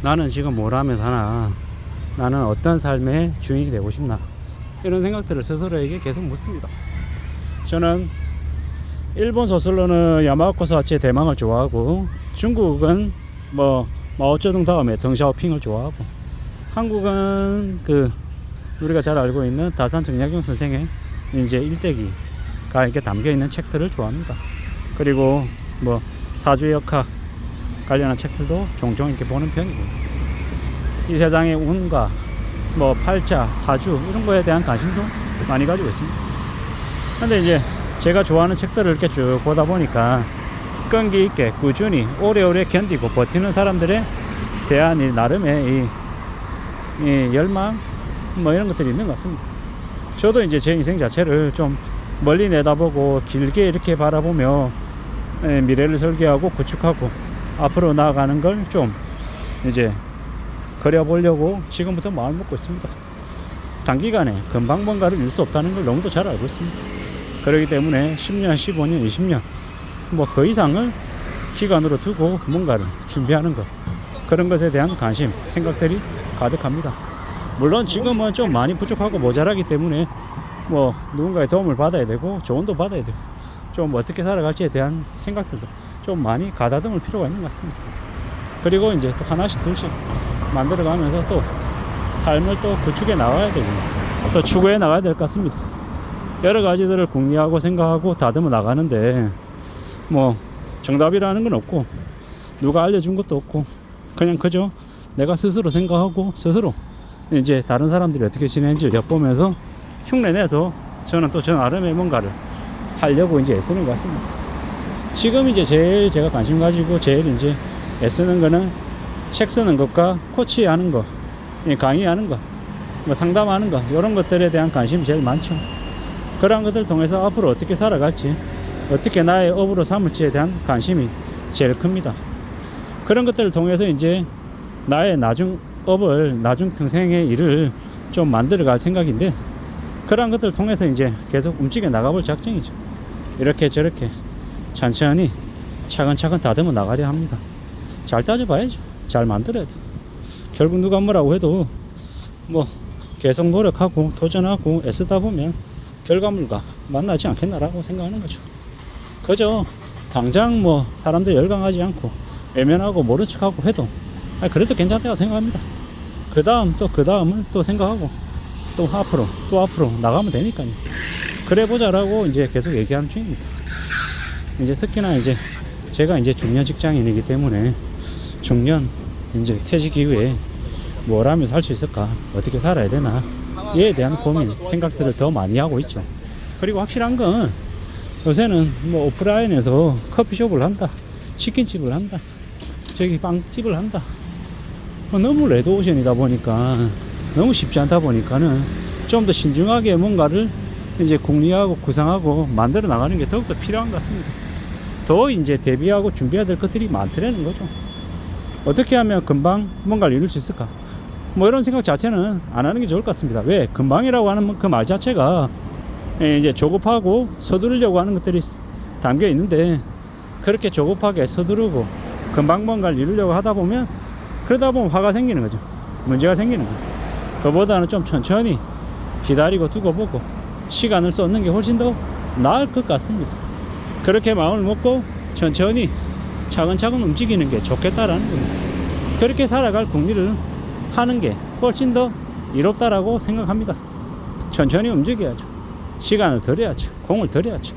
나는 지금 뭘 하며 사나, 나는 어떤 삶의 주인이 되고 싶나, 이런 생각들을 스스로에게 계속 묻습니다. 저는 일본 소설로는 야마오코 사치의 대망을 좋아하고, 중국은 뭐 마오쩌둥 다음에 덩샤오핑을 좋아하고, 한국은 우리가 잘 알고 있는 다산 정약용 선생의 이제 일대기가 이렇게 담겨 있는 책들을 좋아합니다. 그리고 뭐 사주의 역학 관련한 책들도 종종 이렇게 보는 편이고, 이 세상의 운과 뭐 팔자, 사주 이런 거에 대한 관심도 많이 가지고 있습니다. 근데 이제 제가 좋아하는 책들을 이렇게 쭉 보다 보니까 끈기 있게 꾸준히 오래오래 견디고 버티는 사람들에 대한 이 나름의 이 열망 뭐 이런 것들이 있는 것 같습니다. 저도 이제 제 인생 자체를 좀 멀리 내다보고 길게 이렇게 바라보며 미래를 설계하고 구축하고 앞으로 나아가는 걸 좀 이제 그려보려고 지금부터 마음을 먹고 있습니다. 단기간에 금방 뭔가를 이룰 수 없다는 걸 너무도 잘 알고 있습니다. 그렇기 때문에 10년, 15년, 20년 뭐 그 이상을 기간으로 두고 뭔가를 준비하는 것, 그런 것에 대한 관심, 생각들이 가득합니다. 물론 지금은 좀 많이 부족하고 모자라기 때문에 뭐 누군가의 도움을 받아야 되고 조언도 받아야 되고 좀 어떻게 살아갈지에 대한 생각들도 좀 많이 가다듬을 필요가 있는 것 같습니다. 그리고 이제 또 하나씩 둘씩 만들어가면서 또 삶을 또 구축해 나가야 되고 또 추구해 나가야 될 것 같습니다. 여러 가지들을 궁리하고 생각하고 다듬어 나가는데 뭐 정답이라는 건 없고 누가 알려준 것도 없고 그냥 그저 내가 스스로 생각하고 스스로 이제 다른 사람들이 어떻게 지내는지를 엿보면서 흉내내서 저는 또 저 나름의 뭔가를 하려고 이제 애쓰는 것 같습니다. 지금 이제 제일 제가 관심 가지고 제일 이제 애쓰는 거는 책 쓰는 것과 코치하는 거, 강의하는 거, 뭐 상담하는 거, 이런 것들에 대한 관심이 제일 많죠. 그런 것들을 통해서 앞으로 어떻게 살아갈지, 어떻게 나의 업으로 삼을지에 대한 관심이 제일 큽니다. 그런 것들을 통해서 이제 나의 나중 업을, 나중 평생의 일을 좀 만들어 갈 생각인데, 그런 것들을 통해서 이제 계속 움직여 나가볼 작정이죠. 이렇게 저렇게 천천히 차근차근 다듬어 나가려 합니다. 잘 따져봐야죠. 잘 만들어야 돼. 결국 누가 뭐라고 해도 뭐 계속 노력하고 도전하고 애쓰다 보면 결과물과 만나지 않겠나라고 생각하는 거죠. 그저 당장 뭐 사람들 열광하지 않고 외면하고 모른 척하고 해도 그래도 괜찮다고 생각합니다. 그 다음 또 그 다음을 또 생각하고 또 앞으로 나가면 되니까요. 그래 보자라고 이제 계속 얘기하는 중입니다. 이제 특히나 이제 제가 이제 중년 직장인이기 때문에 중년 이제 퇴직 이후에 뭘 하면 살 수 있을까, 어떻게 살아야 되나, 이에 대한 고민, 생각들을 더 많이 하고 있죠. 그리고 확실한 건 요새는 뭐 오프라인에서 커피숍을 한다, 치킨집을 한다, 저기 빵집을 한다, 너무 레드오션이다 보니까 너무 쉽지 않다 보니까는 좀 더 신중하게 뭔가를 이제 궁리하고 구상하고 만들어 나가는 게 더욱더 필요한 것 같습니다. 더 이제 대비하고 준비해야 될 것들이 많더라는 거죠. 어떻게 하면 금방 뭔가를 이룰 수 있을까? 뭐 이런 생각 자체는 안 하는 게 좋을 것 같습니다. 왜? 금방이라고 하는 그 말 자체가 이제 조급하고 서두르려고 하는 것들이 담겨 있는데, 그렇게 조급하게 서두르고 금방 뭔가를 이루려고 하다 보면 그러다 보면 화가 생기는 거죠. 문제가 생기는 거죠. 그보다는 좀 천천히 기다리고 두고 보고 시간을 쏟는 게 훨씬 더 나을 것 같습니다. 그렇게 마음을 먹고 천천히 차근차근 움직이는 게 좋겠다라는 겁니다. 그렇게 살아갈 궁리를 하는 게 훨씬 더 이롭다라고 생각합니다. 천천히 움직여야죠. 시간을 들여야죠. 공을 들여야죠.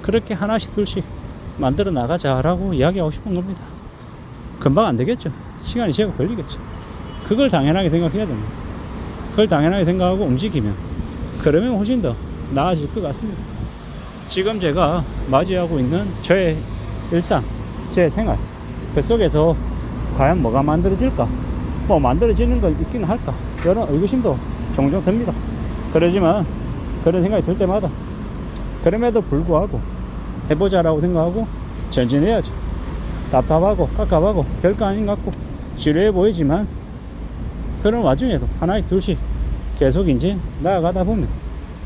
그렇게 하나씩 둘씩 만들어 나가자라고 이야기하고 싶은 겁니다. 금방 안 되겠죠. 시간이 제법 걸리겠죠. 그걸 당연하게 생각해야 됩니다. 그걸 당연하게 생각하고 움직이면, 그러면 훨씬 더 나아질 것 같습니다. 지금 제가 맞이하고 있는 저의 일상, 제 생활, 그 속에서 과연 뭐가 만들어질까, 뭐 만들어지는 걸 있긴 할까, 이런 의구심도 종종 듭니다. 그러지만 그런 생각이 들 때마다 그럼에도 불구하고 해보자라고 생각하고 전진해야죠. 답답하고 깝깝하고 별거 아닌 것 같고 지루해 보이지만 그런 와중에도 하나씩 둘씩 계속 이제 나아가다 보면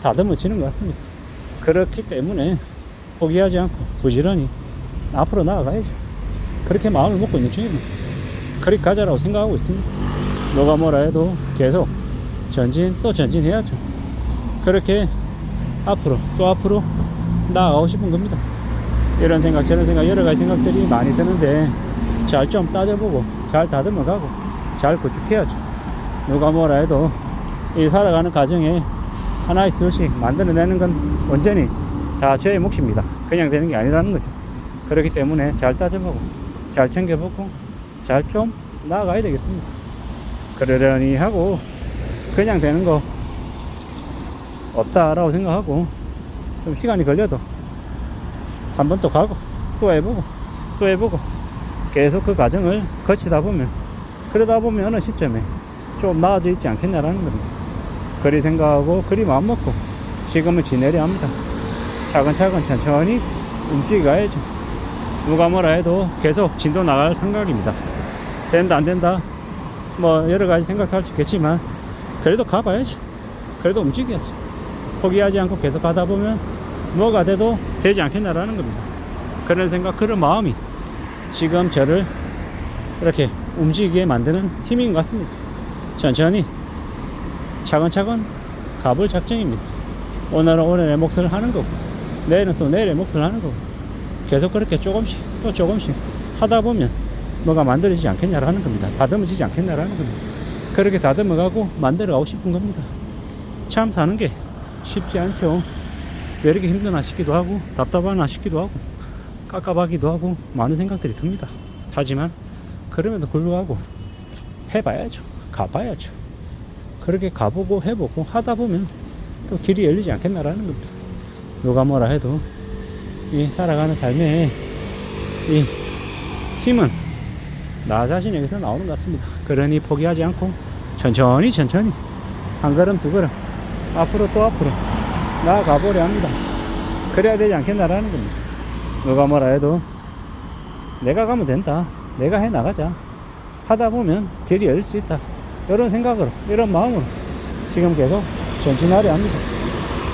다듬어지는 것 같습니다. 그렇기 때문에 포기하지 않고 부지런히 앞으로 나아가야죠. 그렇게 마음을 먹고 있는 중입니다. 그리 가자라고 생각하고 있습니다. 누가 뭐라 해도 계속 전진 또 전진해야죠. 그렇게 앞으로 또 앞으로 나아가고 싶은 겁니다. 이런 생각 저런 생각 여러 가지 생각들이 많이 드는데 잘 좀 따져보고 잘 다듬어가고 잘 구축해야죠. 누가 뭐라 해도 이 살아가는 과정에 하나씩 둘씩 만들어내는 건 온전히 다 저의 몫입니다. 그냥 되는 게 아니라는 거죠. 그렇기 때문에 잘 따져보고 잘 챙겨보고 잘 좀 나아가야 되겠습니다. 그러려니 하고 그냥 되는 거 없다라고 생각하고 좀 시간이 걸려도 한 번 또 가고 또 해보고 또 해보고 계속 그 과정을 거치다 보면 그러다 보면 어느 시점에 좀 나아져 있지 않겠냐라는 겁니다. 그리 생각하고 그리 마음먹고 지금은 지내려 합니다. 차근차근 천천히 움직여야죠. 누가 뭐라 해도 계속 진도 나갈 생각입니다. 된다 안 된다 뭐 여러 가지 생각도 할 수 있겠지만 그래도 가봐야죠. 그래도 움직여야죠. 포기하지 않고 계속 가다 보면 뭐가 돼도 되지 않겠나라는 겁니다. 그런 생각 그런 마음이 지금 저를 이렇게 움직이게 만드는 힘인 것 같습니다. 천천히 차근차근 가볼 작정입니다. 오늘은 오늘의 몫을 하는 거고 내일은 또 내일의 몫을 하는 거고 계속 그렇게 조금씩 또 조금씩 하다 보면 뭐가 만들어지지 않겠냐라는 겁니다. 다듬어지지 않겠냐라는 겁니다. 그렇게 다듬어가고 만들어가고 싶은 겁니다. 참 사는 게 쉽지 않죠. 왜 이렇게 힘드나 싶기도 하고 답답하나 싶기도 하고 깝깝하기도 하고 많은 생각들이 듭니다. 하지만 그럼에도 불구하고 해봐야죠. 가봐야죠. 그렇게 가보고 해보고 하다 보면 또 길이 열리지 않겠나라는 겁니다. 누가 뭐라 해도 이 살아가는 삶의 이 힘은 나 자신에게서 나오는 것 같습니다. 그러니 포기하지 않고 천천히 한 걸음 두 걸음 앞으로 또 앞으로 나아가 보려 합니다. 그래야 되지 않겠나라는 겁니다. 누가 뭐라 해도 내가 가면 된다. 내가 해 나가자. 하다 보면 길이 열릴 수 있다. 이런 생각으로 이런 마음으로 지금 계속 전진하려 합니다.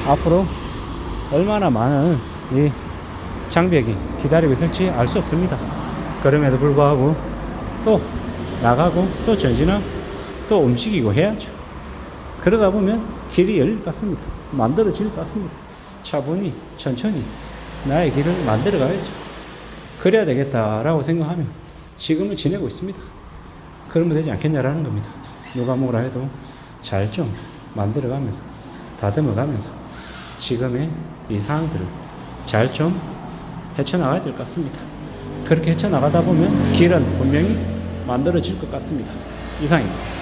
앞으로 얼마나 많은 이 장벽이 기다리고 있을지 알 수 없습니다. 그럼에도 불구하고 또 나가고 또 전진하고 또 움직이고 해야죠. 그러다 보면 길이 열릴 것 같습니다. 만들어질 것 같습니다. 차분히 천천히 나의 길을 만들어 가야죠. 그래야 되겠다라고 생각하면 지금을 지내고 있습니다. 그러면 되지 않겠냐라는 겁니다. 누가 뭐라 해도 잘 좀 만들어 가면서 다듬어 가면서 지금의 이 상황들을 잘 좀 헤쳐나가야 될 것 같습니다. 그렇게 헤쳐나가다 보면 길은 분명히 만들어질 것 같습니다. 이상입니다.